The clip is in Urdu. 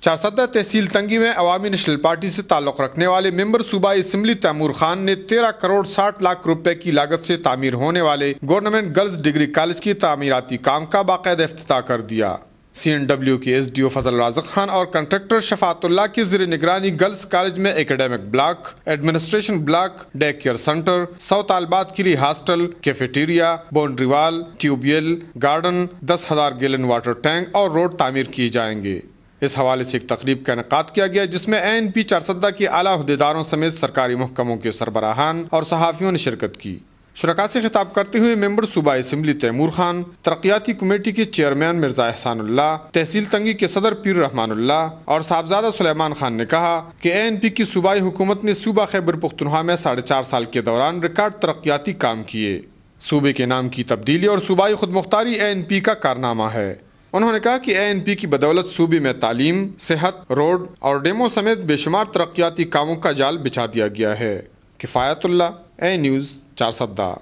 چارسدہ تحصیل تنگی میں عوامی نیشنل پارٹی سے تعلق رکھنے والے ممبر صوبائی اسمبلی تیمور خان نے 13 کروڑ 60 لاکھ روپے کی لاگت سے تعمیر ہونے والے گورنمنٹ گرلز ڈگری کالج کی تعمیراتی کام کا باقاعدہ افتتاح کر دیا۔ CNW کے SDO فضل رازق خان اور کنٹریکٹر شفاعت اللہ کی زیر نگرانی گرلز کالج میں academic block, administration block, day care centre, 100 طالبات کے لیے hostel, cafeteria, boundary wall, tube well, garden, 10,000 gallon water tank اور روڈ تعمیر کیے جائیں گے۔ اس حوالے سے ایک تقریب کا انعقاد کیا گیا جس میں ANP چارسدہ کے اعلیٰ عہدیداروں سمیت سرکاری محکموں کے سربراہان اور صحافیوں نے شرکت کی۔ شرکاء سے خطاب کرتے ہوئے ممبر صوبائی اسمبلی تیمور خان، ترقیاتی کمیٹی کے چیئرمین مرزا احسان اللہ، تحصیل تنگی کے صدر پیر رحمان اللہ اور صاحبزادہ سلیمان خان نے کہا کہ ANP کی صوبائی حکومت نے صوبہ خیبر پختونخوا میں 4.5 سال کے دوران ریکارڈ ترقیاتی کام کیے۔ صوبے کے نام کی تبدیلی اور صوبائی خود مختاری ANP کا کارنامہ ہے۔ انہوں نے کہا کہ ANP کی بدولت صوبے میں تعلیم، صحت، روڈ اور ڈیموں سمیت بے شمار ترقیاتی کاموں کا جال بچھا دیا گیا ہے۔ کفایت اللہ، A نیوز، چارسدہ۔